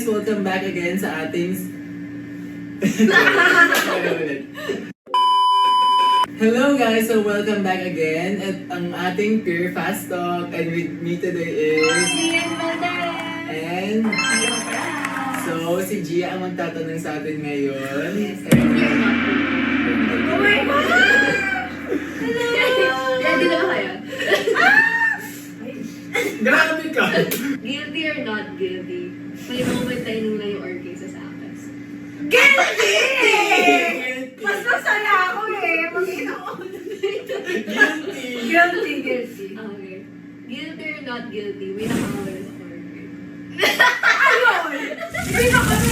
Welcome back again sa ating... Hello guys! So welcome back again at ang ating Pure Fast Talk, and with me today is... And... So, si Gia ang magtatanong sa atin ngayon. Yes. Oh my God! Hello! Ready na ba kayo? Grabe ka! Guilty or not guilty? May moment na inuna yung orcade sa sakas. Guilty! Mas masaya ako eh. Mag-ina ko. Guilty! Guilty. Okay. Guilty or not guilty? May nakakawala sa orcade. Ayun! Hindi na kami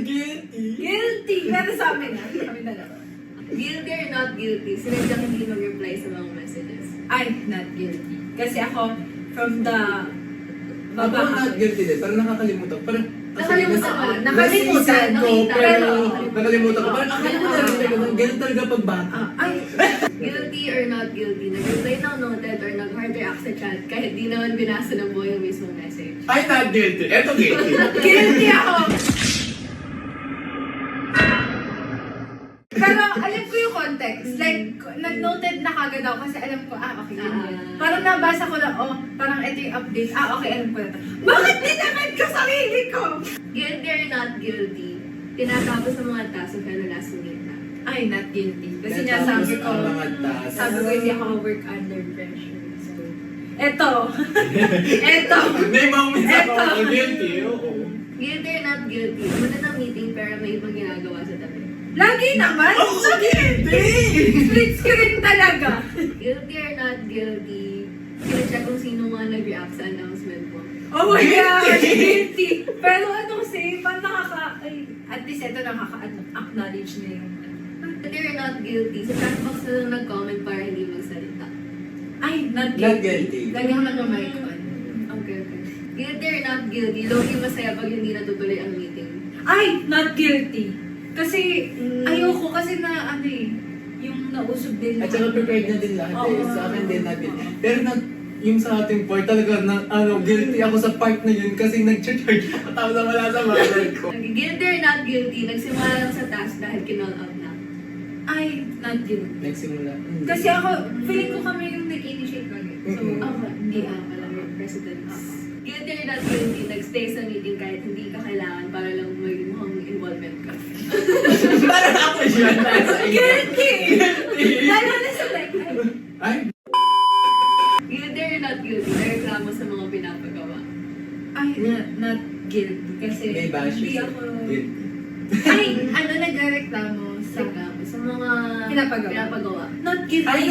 Guilty! Guilty! Pero sa amin na. Kami dalawa. Guilty or not guilty? Sinadyang hindi mag-reply sa mga messages. Ay, not guilty. Kasi ako, from the... Ako not guilty din, parang nakakalimutan. Parang... Nakalimutan ko. Nakalimutan. ko, Nakita. pero Pero- nakalimutan ko. Parang akala ko narinig ko, ganun talaga pag bata. Ay, Guilty or not guilty? Nag-reply ng noted or nag-hard react sa chat kahit di naman binasa ng buo yung mismong message. Ay, not guilty. Eto guilty. guilty ako! Pero alam ko yung context. Like, nag-noted na kagad ako kasi alam ko, okay. Parang nabasa ko na, parang ito yung update. Okay, alam ko na to. Bakit dinamit ko sarili ko? Guilty or not guilty? Tinatapos ng mga tasks pero last minute na. Ay, not guilty. Kasi nga Natapos sabi ko, ang mga tasks. sabi ko hindi ako work under pressure. So, eto. Eto. May moments ako Eto. ako guilty. Oo. Guilty or not guilty? Muna ng meeting pero may ibang ginagawa sa tabi. Lagi naman. Ako guilty! Split screen talaga. Guilty or not guilty? Kina-check kung sino mga nag-react sa announcement mo. Oh my God. Guilty. Guilty. Pero ano kasi, parang at least ito nakaka-acknowledge na yung Guilty or not guilty? Sa chat box na lang nag-comment para hindi magsalita. ay, not Not guilty. guilty. Lagi ako nag-mic on. Okay. Guilty or not guilty? Low-key masaya pag hindi natutuloy ang meeting. Ay, not guilty. Kasi, ayoko kasi na, yung nausog din. At saka prepared na din lahat eh. Oo. Sa akin din na guilty. Pero yung sa ating part talaga na guilty ako sa part na yun kasi nag-charge ako tapos na wala sa mother ko. Guilty or not guilty? Nagsimula lang sa task dahil kinall out na. Ay, not guilty. Nagsimula. Kasi ako, feeling ko kami yung nag-initiate kami. So, Okay. Hindi pala yung presidents. Guilty or not guilty? Nagstay sa meeting kahit hindi ka kailangan para lang may mukhang involvement ka. Parang ako yun. Nasa guilty! Lalo na sa like, Ay, Guilty or not guilty? Nareklamo sa mga pinapagawa. not guilty. Kasi, may bashes. hindi ako, Guilty. nagreklamo sa, Sa mga Pinapagawa. not guilty. Ay,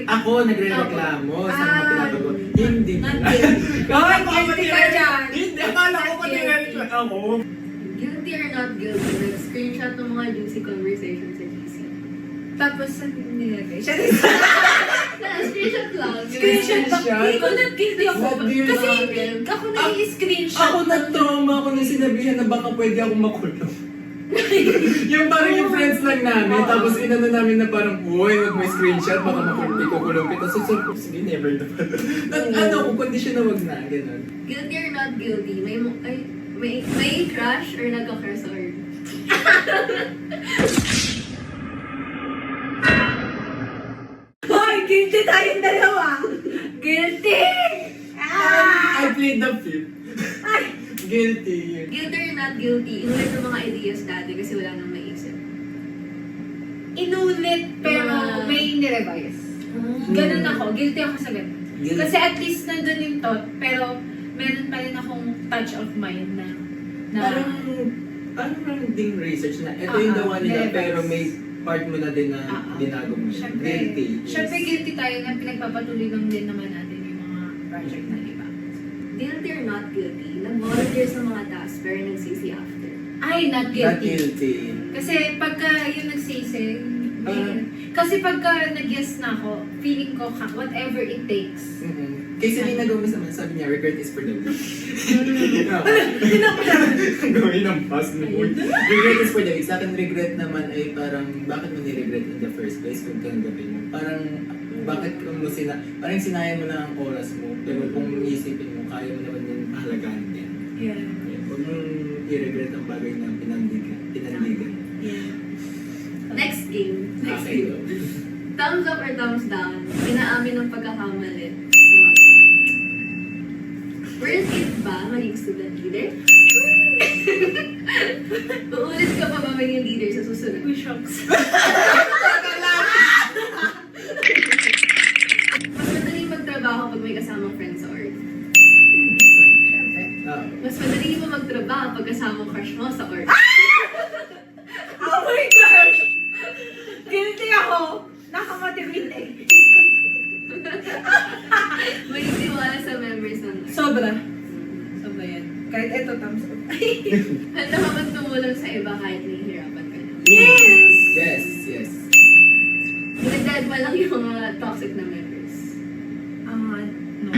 ako nagre-reklamo sa mga Ah, pinapagawa. Hindi. not guilty. Bakit Not guilty ka dyan. Hindi, akala ko pati ako. Guilty or not guilty? Nag-screenshot ng mga juicy conversations sa GC. Tapos, saan nilagay? Siya Screenshot lang. Screenshot ba? Screenshot? Hindi ko not guilty ako. Not guilty. Kasi ako nai-screenshot. Ako na-trauma ako nung sinabihan na baka pwede akong makulong. Yung parang yung friends lang namin, tapos inano namin na parang, uy, wag may screenshot, baka makulong, kukulong kita. So, sige, never naman. Kung condition na wag na, gano'n. Guilty or not guilty? May crush or nagka-crush or... Hoy, guilty tayong dalawa. Guilty! I plead the fifth. Ay! Guilty. Guilty or not guilty? Inulit ng mga ideas dati kasi wala nang maisip. Inulit, pero Yeah. may nirevise. Ganun ako. Guilty ako sa ganun. Guilty. Kasi at least nandun yung thought, pero meron pa rin akong touch of mind na Parang ding research na, ito yung dawa nila, nilabas. pero may part mo na din na dinago mo. Siyempre, Guilty. Siyempre guilty tayo na pinagpapatuloy lang din naman natin yung mga project na iba. Guilty or not guilty? Nag-volunteer sa mga tasks pero nagsisi after. Ay, not Not guilty. guilty. Kasi pagka yung nagsisi, Ah. kasi pagka nag-yes na ako, feeling ko whatever it takes. Kay Selena Gomez naman, sabi niya, regret is for the weak. Gawin ng past mo. Regret is for the weak. Sa akin, regret naman ay parang, bakit mo ni-regret in the first place kung tanggapin mo? Parang, bakit kung mo parang sinayang mo na ang oras mo, pero kung iisipin mo, kaya mo naman yung halagaan din. Yeah. Yeah. Huwag mong i-regret ang bagay na pinandigan. Yeah. Next game. Next Okay. game. Thumbs up or thumbs down? Inaamin ng pagkakamali sa mga tao. Worth it ba maging student leader? Uulit ka pa ba maging leader sa susunod? Uy, shocks. Mas madaling magtrabaho pag may kasamang friends sa org. Mas madali mo magtrabaho pag kasamang crush mo sa org. Oh my gosh! Guilty ako! Nakamotivate eh. May tiwala sa members ng org. Sobra. Sobra yan. Kahit eto, thumbs up. Handa ka bang tumulong sa iba kahit nahihirapan ka na? Yes! Yes. Pinagdad mo lang yung mga toxic na members. No.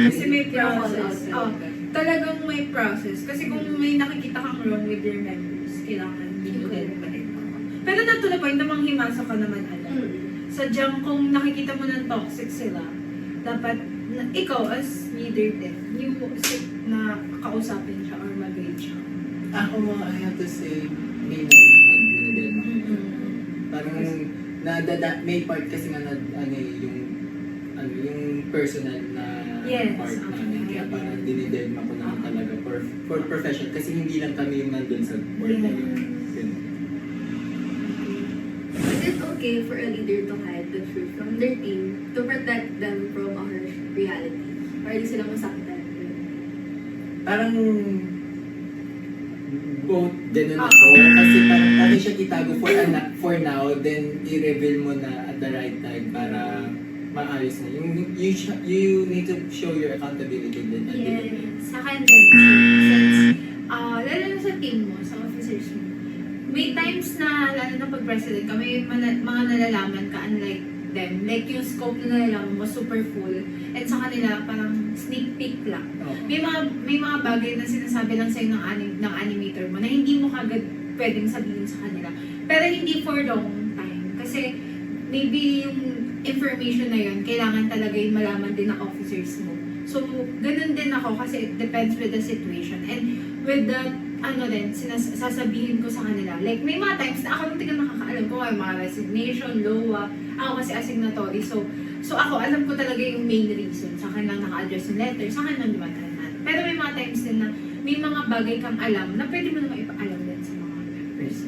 Kasi may process. Oh, talagang may process. Kasi kung may nakikita kang wrong with your members, kailangan hindi mo din balik. Pero not to the point na manghimasa ka naman alam. Sadyang kung nakikita mo ng toxic sila, dapat ikaw as leader din, yung na kausapin siya or mag-read siya. Ako, I have to say, may moments na dinidema. Parang may part kasi nga yung personal na Yes. part namin. Kaya parang dinidema ko naman talaga for profession. Kasi hindi lang kami yung nandun sa work na yun. Is it okay for a leader to hide the truth from their team to protect them from a harsh reality? Or di sila masaktan? Parang both ganun ako. Kasi parang okay siya itago for now, then i-reveal mo na at the right time para maayos na. You need to show your accountability din. Sa akin din. Since, lalo na sa team mo, sa officers mo, may times na, lalo na pag president ka, may mga nalalaman ka unlike them. Like yung scope na nalalaman mo, super full. At sa kanila, parang sneak peek lang. May mga bagay na sinasabi lang sa'yo ng animator mo na hindi mo kagad pwedeng sabihin sa kanila. Pero hindi for long time. Kasi maybe yung information na yun, kailangan talaga yung malaman din ng officers mo. So, ganun din ako kasi it depends with the situation. And with the, sasabihin ko sa kanila. Like, may mga times na ako hindi ka nakakaalam ko may mga resignation, LOA. Ako kasi asignatory. So ako, alam ko talaga yung main reason. Sa akin lang naka-address yung letter. Sa akin lang dumatahan natin. Pero may mga times din na may mga bagay kang alam na pwede mo naman ipaalam din sa mga members.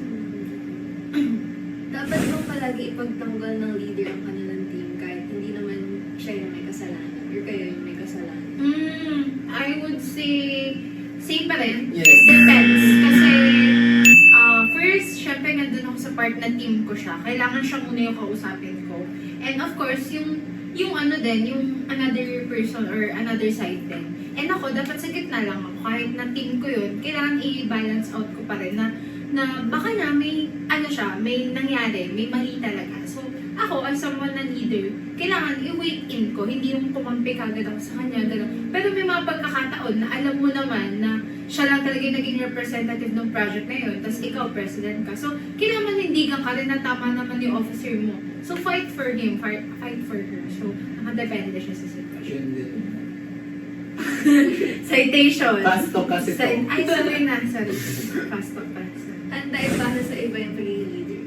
Dapat bang palagi ipagtanggol ng leader ang kanilang team kahit hindi naman siya yung may kasalanan or kayo yung may kasalanan? I would say, same pa rin. Yes. It depends. Kasi, first, syempre nandun ako sa part na team ko siya. Kailangan siya muna yung kausapin ko. And of course, yung another person or another side din. And ako, dapat sa gitna lang ako. Kahit na team ko yun, kailangan i-balance out ko pa rin na baka na may nangyari, may mali talaga. So, ako, as someone na leader, kailangan i-wait in ko, hindi yung kumampi kagad ako sa kanya, gano'n. Pero may mga pagkakataon na alam mo naman na siya lang talaga yung naging representative ng project na yun, tapos ikaw, president ka. So, kailangan manindigan ka rin na tama naman yung officer mo. So, fight for him, fight for her. So, nakadepende siya sa sitwasyon. Yun din. Citation. Fast talk kasi to. Ay, sorry na. Sorry. Fast talk pala. Handa ipasa sa iba yung pagiging leader.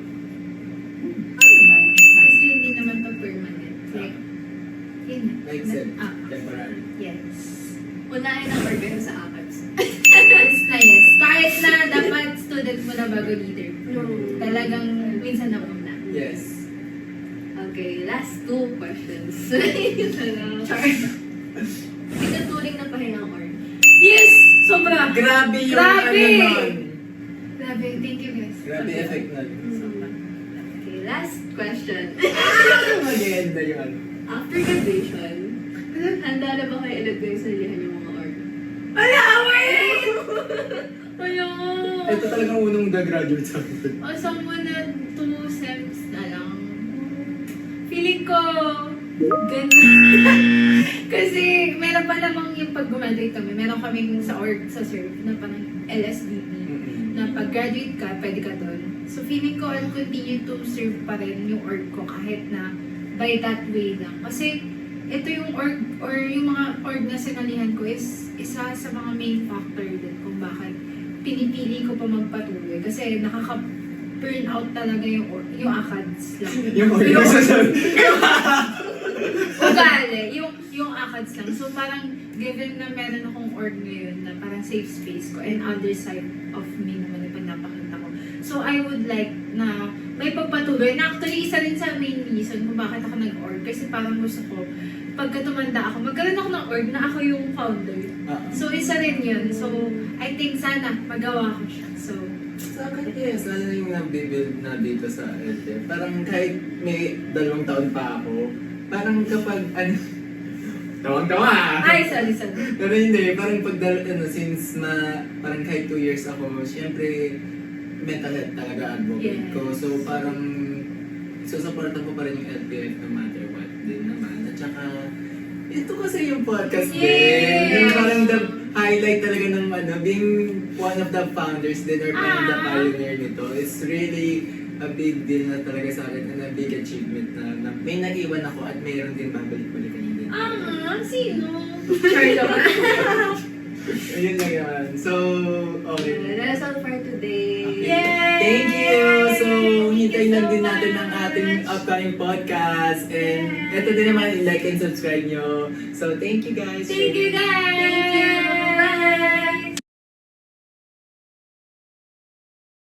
Kasi hindi naman to permanent. Like, yun na. Like said, temporary. Yes. Unahin ang organ sa ACADS. Yes na yes. Kahit na dapat student mo na bago leader. Talagang minsan na una. Yes. Okay, last 2 questions. Ito lang. Ituturing na pahinang org. Yes! Sobra! Grabe yung Grabe! nun. Grabe. Thank you guys. Grabe effect nun. Sobra. Okay, last question. Maganda yung ano. After graduation, handa na ba kayo ilagay sa lihan yung mga org? Wala! Wait! Wala! Ito talagang unang gagraduate sa akin. O, someone na 2 sems na lang. Feeling ko, ganun. Kasi, meron pa namang yung pag-graduate kami, meron kaming sa org, sa serve, na parang LSDB. Na pag-graduate ka, pwede ka doon. So, feeling ko, I'll continue to serve pa rin yung org ko kahit na by that way lang. Kasi, ito yung org, or yung mga org na sinalihan ko is isa sa mga main factor din kung bakit pinipili ko pa magpatuloy. Kasi nakaka-burn out talaga yung ACADS lang. Yung organization. Ugali, yung ACADS lang. So parang given na meron akong org ngayon na parang safe space ko and other side of me naman yung pagpapakita ko. So I would like na may pagpatuloy. Na actually isa rin sa main reason kung bakit ako nag-org. Kasi parang gusto ko, pagka tumanda ako, magkaroon ako ng org na ako yung founder. So isa rin yun. So I think sana magawa ko siya. So Sa akin, yes, lalo na yung nabibuild na dito sa LTF. Parang kahit may 2 taon pa ako, parang kapag, tawang-tawa ay, sorry. Pero hindi, parang since parang kahit 2 years ako, syempre, mental health talaga advocate ko. So parang, susuportan ko pa rin yung LTF no matter what din naman. At saka, ito kasi yung podcast din. Yung parang the highlight talaga ng being one of the founders din or parang the pioneer nito is really a big deal na talaga sa akin and a big achievement na may naiwan ako at mayroon din babalik-balikan din. Sino? Charlotte. Ayun lang yan. So, okay. That's all for today. Yay! Thank you! So, hintayin lang din natin ang ating upcoming podcast. And ito din naman, like and subscribe nyo. So, thank you guys. Thank you guys! Thank you. Bye!